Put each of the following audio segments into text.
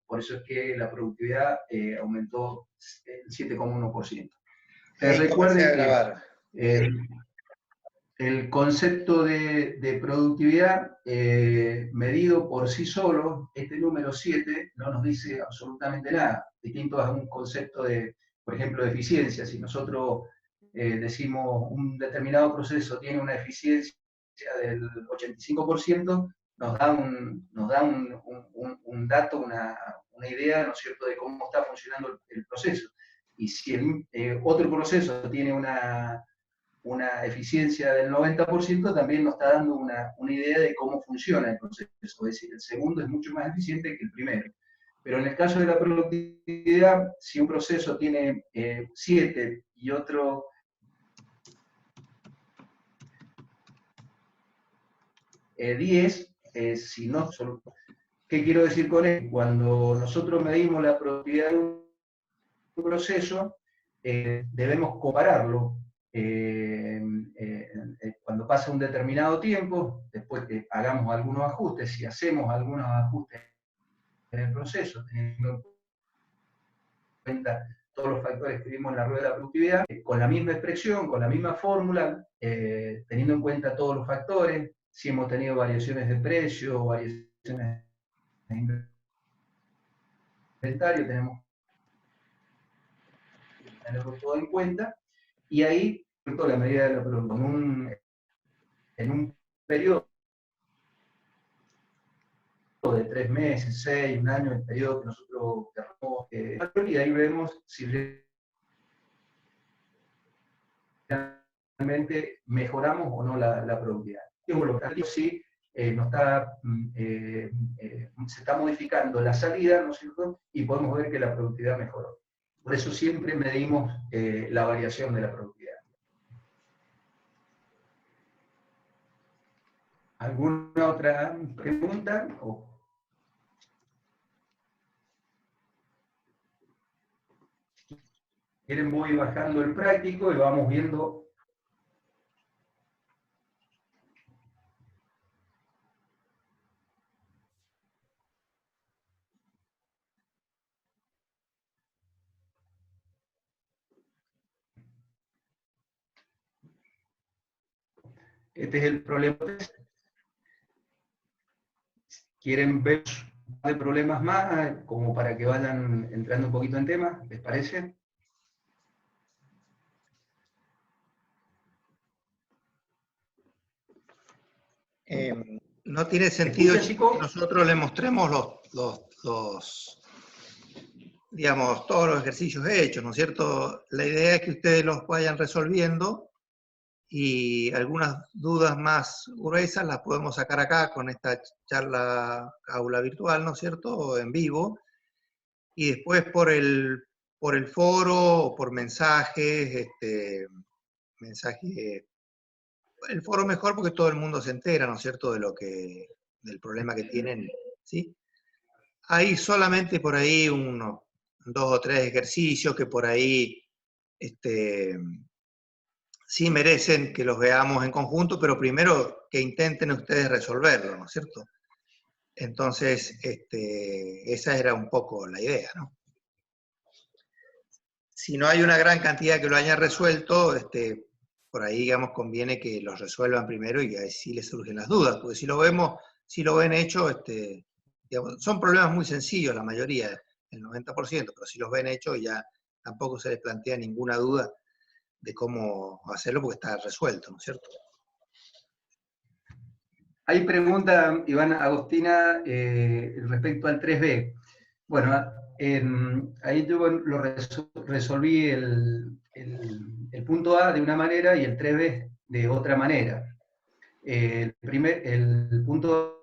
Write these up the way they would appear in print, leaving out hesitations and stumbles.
Por eso es que la productividad aumentó el 7,1%. Comencé a Recuerden grabar. que el concepto de productividad medido por sí solo, este número 7 no nos dice absolutamente nada, distinto a un concepto de, por ejemplo, de eficiencia. Si nosotros decimos un determinado proceso tiene una eficiencia del 85%, nos da un dato, una idea, ¿no es cierto?, de cómo está funcionando el proceso. Y si otro proceso tiene una eficiencia del 90%, también nos está dando una idea de cómo funciona el proceso. Es decir, el segundo es mucho más eficiente que el primero. Pero en el caso de la productividad, si un proceso tiene 7 y otro 10, si no, ¿qué quiero decir con esto? Cuando nosotros medimos la productividad de un proceso, debemos compararlo cuando pasa un determinado tiempo, después que hagamos algunos ajustes, si hacemos algunos ajustes en el proceso, teniendo en cuenta todos los factores que vimos en la rueda de la productividad, con la misma expresión, con la misma fórmula, teniendo en cuenta todos los factores, si hemos tenido variaciones de precio, variaciones de inventario, tenemos que tenerlo todo en cuenta, y ahí, la medida de la producción, en un periodo de 3 meses, 6, un año, el periodo que nosotros queremos, y ahí vemos si realmente mejoramos o no la productividad. Sí, se está modificando la salida, ¿no es cierto? Y podemos ver que la productividad mejoró. Por eso siempre medimos la variación de la productividad. ¿Alguna otra pregunta? Quieren, voy bajando el práctico y vamos viendo. Este es el problema. ¿Quieren ver de problemas más, como para que vayan entrando un poquito en tema? ¿Les parece? No tiene sentido que chicos? nosotros le mostremos digamos, todos los ejercicios hechos, ¿no es cierto? La idea es que ustedes los vayan resolviendo y algunas dudas más gruesas las podemos sacar acá con esta charla aula virtual, ¿no es cierto?, en vivo, y después por el foro o por mensajes, el foro mejor porque todo el mundo se entera, ¿no es cierto?, del problema que tienen, ¿sí? Hay solamente por ahí unos 2 o 3 ejercicios que por ahí sí merecen que los veamos en conjunto, pero primero que intenten ustedes resolverlo, ¿no es cierto? Entonces, esa era un poco la idea, ¿no? Si no hay una gran cantidad que lo hayan resuelto, por ahí, digamos, conviene que los resuelvan primero y ahí sí les surgen las dudas, porque si lo ven hecho, digamos, son problemas muy sencillos la mayoría, el 90%, pero si los ven hechos ya tampoco se les plantea ninguna duda de cómo hacerlo porque está resuelto, ¿no es cierto? Hay pregunta, Iván Agostina, respecto al 3B. Bueno, ahí yo resolví el punto A de una manera y el 3B de otra manera. El punto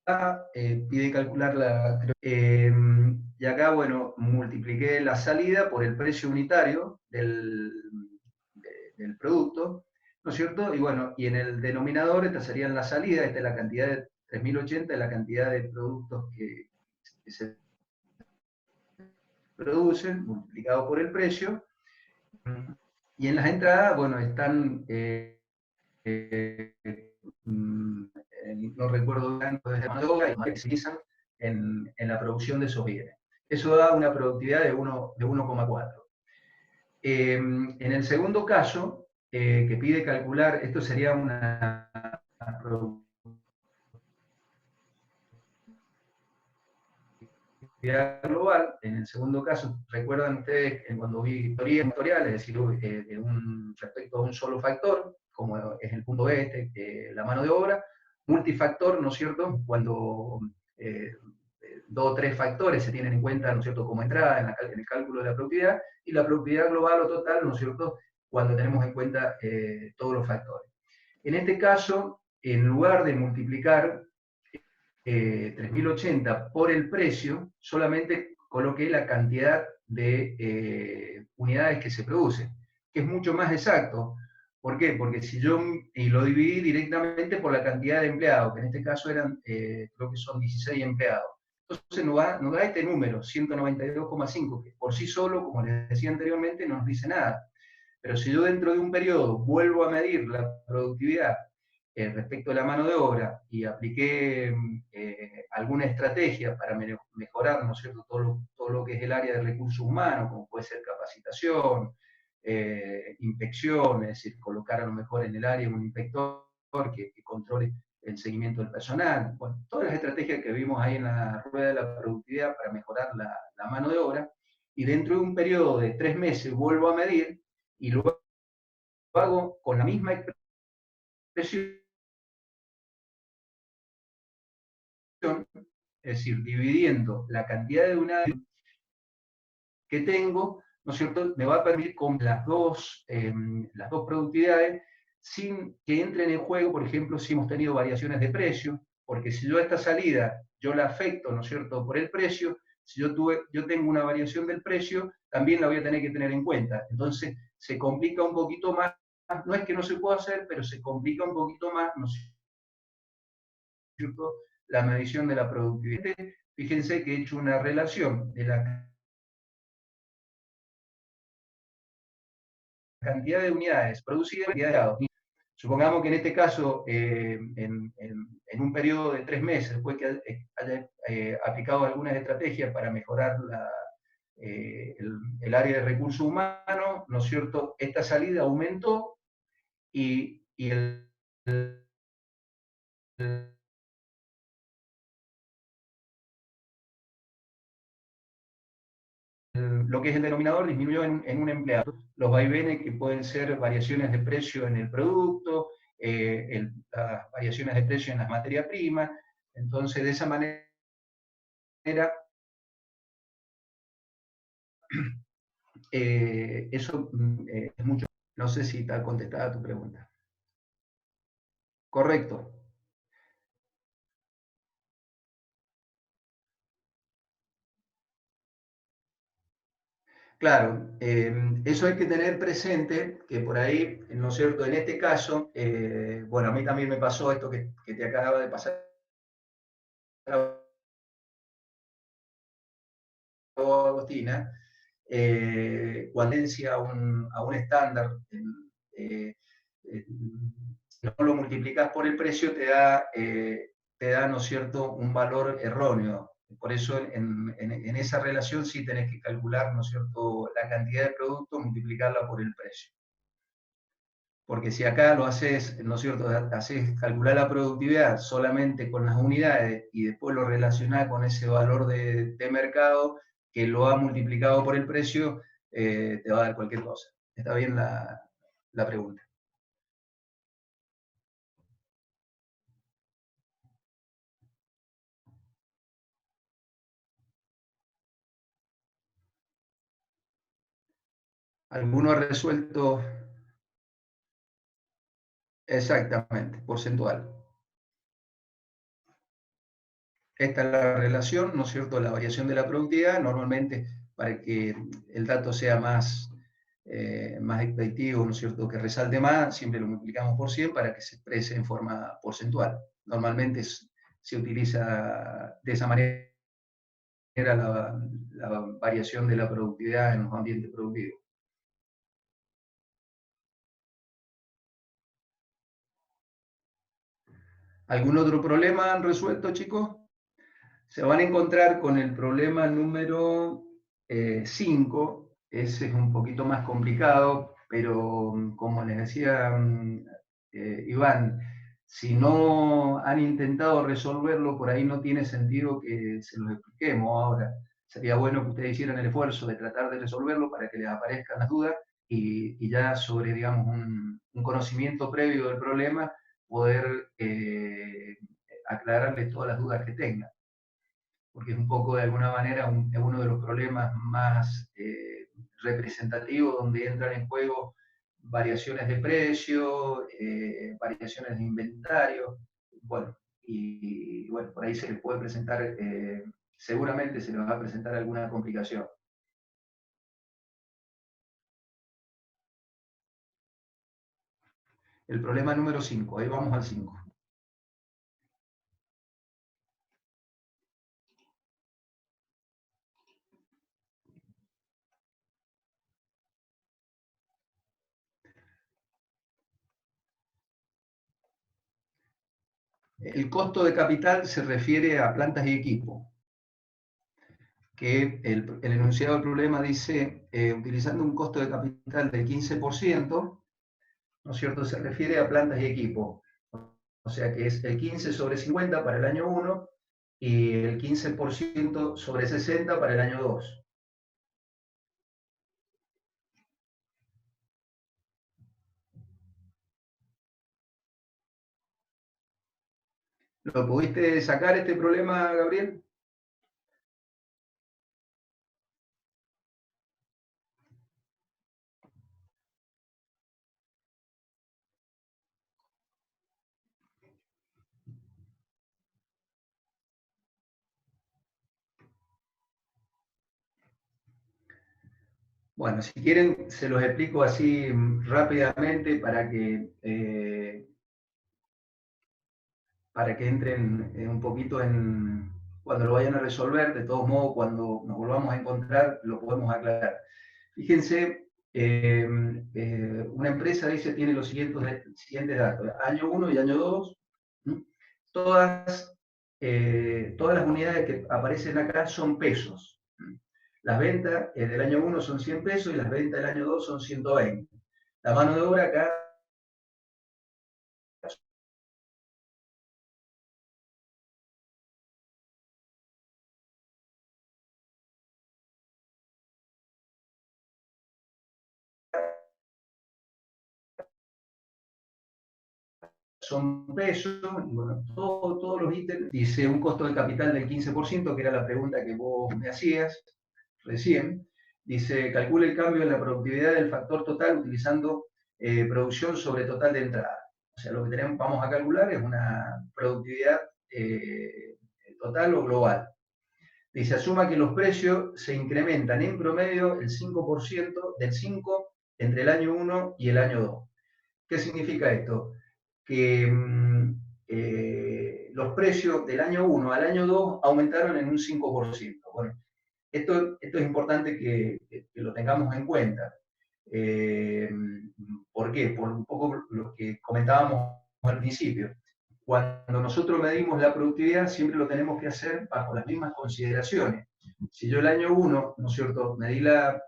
A pide calcular y acá, bueno, multipliqué la salida por el precio unitario del producto, ¿no es cierto? Y bueno, y en el denominador esta sería la salida, esta es la cantidad de 3080, la cantidad de productos que se producen, multiplicado por el precio. Y en las entradas, bueno, están no recuerdo tanto desde mano de obra, y que se utilizan en la producción de esos bienes. Eso da una productividad de 1,4. En el segundo caso, que pide calcular, esto sería una productividad global. En el segundo caso, recuerdan ustedes cuando vi teoría vectorial, es decir, respecto a un solo factor, como es el punto este, la mano de obra, multifactor, ¿no es cierto? Cuando dos o tres factores se tienen en cuenta, ¿no es cierto?, como entrada en el cálculo de la productividad, y la productividad global o total, ¿no es cierto?, cuando tenemos en cuenta todos los factores. En este caso, en lugar de multiplicar 3080 por el precio, solamente coloqué la cantidad de unidades que se producen, que es mucho más exacto. ¿Por qué? Porque si yo lo dividí directamente por la cantidad de empleados, que en este caso eran, creo que son 16 empleados. Entonces nos da este número, 192,5, que por sí solo, como les decía anteriormente, no nos dice nada. Pero si yo dentro de un periodo vuelvo a medir la productividad respecto a la mano de obra y apliqué alguna estrategia para mejorar, ¿no es cierto?, todo lo que es el área de recursos humanos, como puede ser capacitación, inspección, es decir, colocar a lo mejor en el área un inspector que controle el seguimiento del personal, bueno, todas las estrategias que vimos ahí en la rueda de la productividad para mejorar la mano de obra, y dentro de un periodo de 3 meses vuelvo a medir y luego hago con la misma expresión, es decir, dividiendo la cantidad de unidades que tengo, ¿no es cierto?, me va a permitir con las dos productividades sin que entren en juego, por ejemplo, si hemos tenido variaciones de precio, porque si yo a esta salida yo la afecto, ¿no es cierto?, por el precio, si yo tengo una variación del precio, también la voy a tener que tener en cuenta. Entonces se complica un poquito más, no es que no se pueda hacer, pero se complica un poquito más, ¿no es cierto?, la medición de la productividad. Fíjense que he hecho una relación de la cantidad de unidades producidas y cantidad de dados. Supongamos que en este caso, en un periodo de 3 meses, después que haya aplicado algunas estrategias para mejorar el área de recursos humanos, ¿no es cierto?, esta salida aumentó y lo que es el denominador disminuyó en un empleado. Los vaivenes que pueden ser variaciones de precio en el producto, las variaciones de precio en las materias primas. Entonces, de esa manera, eso es mucho. No sé si está contestada tu pregunta. Correcto. Claro, eso hay que tener presente, que por ahí, ¿no es cierto?, en este caso, bueno, a mí también me pasó esto que te acaba de pasar, Agostina, cuando a un estándar, eh, si no lo multiplicas por el precio, te da, ¿no es cierto?, un valor erróneo. Por eso en esa relación sí tenés que calcular, ¿no es cierto?, la cantidad de producto, multiplicarla por el precio. Porque si acá lo haces, ¿no es cierto?, haces calcular la productividad solamente con las unidades y después lo relacionás con ese valor de mercado que lo ha multiplicado por el precio, te va a dar cualquier cosa. Está bien la pregunta. ¿Alguno ha resuelto exactamente, porcentual? Esta es la relación, ¿no es cierto?, la variación de la productividad. Normalmente, para que el dato sea más expeditivo, ¿no es cierto?, que resalte más, siempre lo multiplicamos por 100 para que se exprese en forma porcentual. Normalmente se utiliza de esa manera la variación de la productividad en los ambientes productivos. ¿Algún otro problema han resuelto, chicos? Se van a encontrar con el problema número 5. Ese es un poquito más complicado, pero como les decía Iván, si no han intentado resolverlo, por ahí no tiene sentido que se los expliquemos ahora. Sería bueno que ustedes hicieran el esfuerzo de tratar de resolverlo para que les aparezcan las dudas y ya sobre, digamos, un conocimiento previo del problema, poder aclararles todas las dudas que tengan, porque es un poco de alguna manera es uno de los problemas más representativos, donde entran en juego variaciones de precio, variaciones de inventario, bueno, y bueno, por ahí se les puede presentar, seguramente se les va a presentar alguna complicación. El problema número 5, ahí vamos al 5. El costo de capital se refiere a plantas y equipo, que el enunciado del problema dice, utilizando un costo de capital del 15%, ¿no es cierto? Se refiere a plantas y equipo. O sea que es el 15 sobre 50 para el año 1 y el 15% sobre 60 para el año 2. ¿Lo pudiste sacar este problema, Gabriel? Bueno, si quieren, se los explico así rápidamente para que entren un poquito en cuando lo vayan a resolver. De todos modos, cuando nos volvamos a encontrar, lo podemos aclarar. Fíjense, una empresa dice tiene los siguientes datos: año 1 y año 2. Todas las unidades que aparecen acá son pesos. Las ventas del año 1 son 100 pesos y las ventas del año 2 son 120. La mano de obra acá son pesos, y bueno, todos los ítems. Dice un costo de capital del 15%, que era la pregunta que vos me hacías recién. Dice, calcula el cambio en la productividad del factor total utilizando producción sobre total de entrada. O sea, lo que vamos a calcular es una productividad total o global. Dice, asuma que los precios se incrementan en promedio el 5% del 5 entre el año 1 y el año 2. ¿Qué significa esto? Que los precios del año 1 al año 2 aumentaron en un 5%. Bueno, esto es importante que lo tengamos en cuenta. ¿Por qué? Por un poco lo que comentábamos al principio. Cuando nosotros medimos la productividad, siempre lo tenemos que hacer bajo las mismas consideraciones. Si yo el año 1, ¿no es cierto?, medí la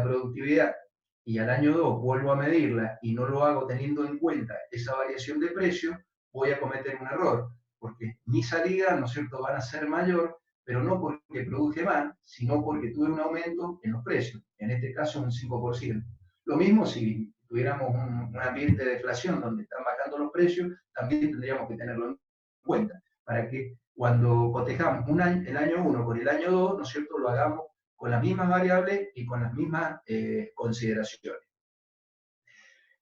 productividad y al año 2 vuelvo a medirla y no lo hago teniendo en cuenta esa variación de precio, voy a cometer un error, porque mi salida, ¿no es cierto?, van a ser mayor, pero no porque produje más, sino porque tuve un aumento en los precios, en este caso un 5%. Lo mismo si tuviéramos un ambiente de deflación donde están bajando los precios, también tendríamos que tenerlo en cuenta, para que cuando cotejamos el año 1 con el año 2, ¿no es cierto?, lo hagamos con las mismas variables y con las mismas consideraciones.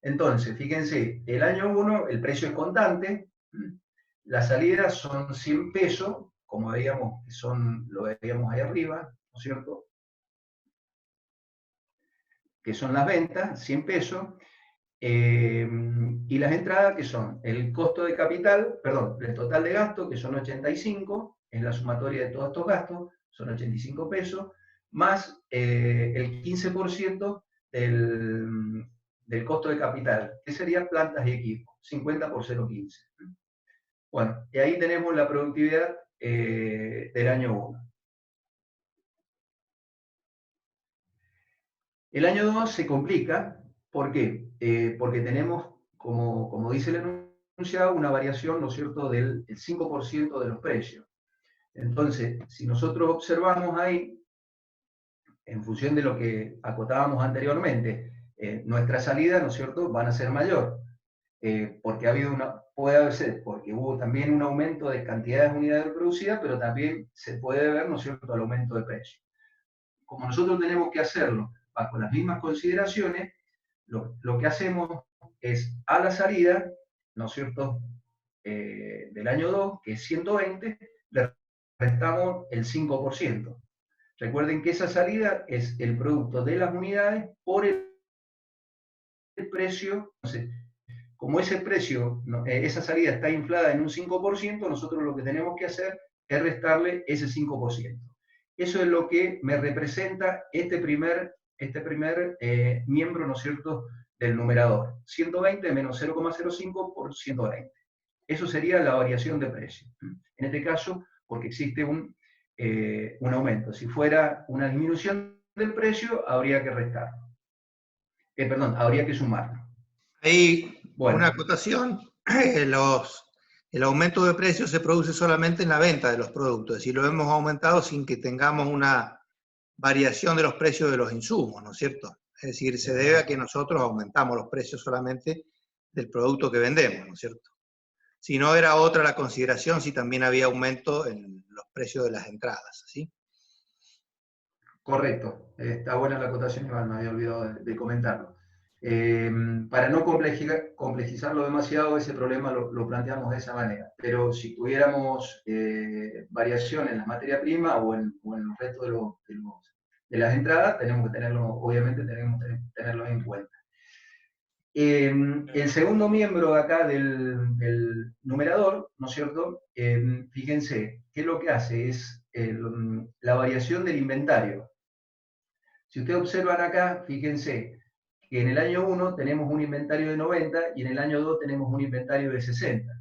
Entonces, fíjense, el año 1 el precio es constante, las salidas son 100 pesos, como veíamos, lo veíamos ahí arriba, ¿no es cierto?, que son las ventas, 100 pesos, y las entradas, que son el costo de capital, perdón, el total de gasto, que son 85, es la sumatoria de todos estos gastos, son 85 pesos, más el 15% del costo de capital, que sería plantas y equipos, 50 por 0,15. Bueno, y ahí tenemos la productividad del año 1. El año 2 se complica, ¿por qué? Porque tenemos, como dice el enunciado, una variación, ¿no es cierto?, del 5% de los precios. Entonces, si nosotros observamos ahí, en función de lo que acotábamos anteriormente, nuestra salida, ¿no es cierto?, van a ser mayor, porque puede ser, porque hubo también un aumento de cantidades de unidades producidas, pero también se puede ver, ¿no es cierto?, el aumento de precio. Como nosotros tenemos que hacerlo bajo las mismas consideraciones, lo que hacemos es a la salida, ¿no es cierto?, del año 2, que es 120, le restamos el 5%. Recuerden que esa salida es el producto de las unidades por el precio. Entonces, como ese precio, esa salida está inflada en un 5%, nosotros lo que tenemos que hacer es restarle ese 5%. Eso es lo que me representa este primer miembro, ¿no es cierto?, del numerador. 120 menos 0,05 por 120. Eso sería la variación de precio. En este caso, porque existe un aumento. Si fuera una disminución del precio, habría que restar. Perdón, habría que sumarlo. Ahí, Bueno, una acotación, el aumento de precios se produce solamente en la venta de los productos, es decir, lo hemos aumentado sin que tengamos una variación de los precios de los insumos, ¿no es cierto? Es decir, se debe a que nosotros aumentamos los precios solamente del producto que vendemos, ¿no es cierto? Si no, era otra la consideración si también había aumento en los precios de las entradas, ¿sí? correcto. Está buena la acotación, Iván, me había olvidado de comentarlo. Para no complejizarlo demasiado, ese problema lo planteamos de esa manera. Pero si tuviéramos variación en la materia prima o en el resto de las entradas, tenemos que tenerlo, obviamente tenemos que tenerlo en cuenta. El segundo miembro acá del numerador, ¿no es cierto? Fíjense, ¿qué es lo que hace? Es la variación del inventario. Si ustedes observan acá, fíjense que en el año 1 tenemos un inventario de 90 y en el año 2 tenemos un inventario de 60.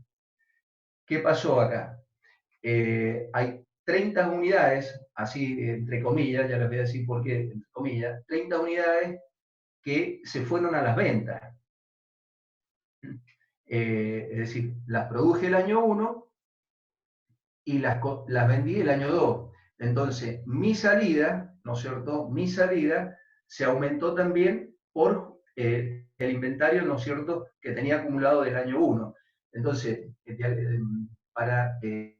¿Qué pasó acá? Hay 30 unidades, así entre comillas, ya les voy a decir por qué, entre comillas, 30 unidades que se fueron a las ventas. Es decir, las produje el año 1 y las vendí el año 2. Entonces, mi salida, ¿no es cierto? Mi salida se aumentó también por el inventario, ¿no es cierto?, que tenía acumulado del año 1. Entonces, para que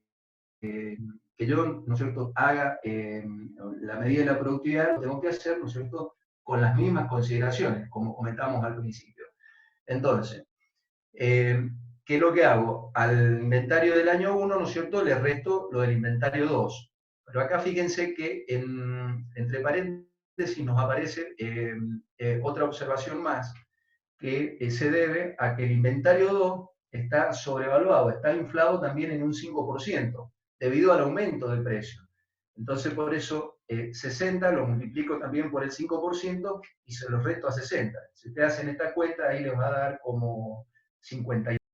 yo, ¿no es cierto?, haga la medida de la productividad, lo tengo que hacer, ¿no es cierto?, con las mismas consideraciones, como comentamos al principio. Entonces, ¿qué es lo que hago? Al inventario del año 1, ¿no es cierto?, le resto lo del inventario 2. Pero acá fíjense que entre paréntesis nos aparece otra observación más, que se debe a que el inventario 2 está sobrevaluado, está inflado también en un 5%, debido al aumento del precio. Entonces, por eso, 60 lo multiplico también por el 5% y se lo resto a 60. Si ustedes hacen esta cuenta, ahí les va a dar como 50.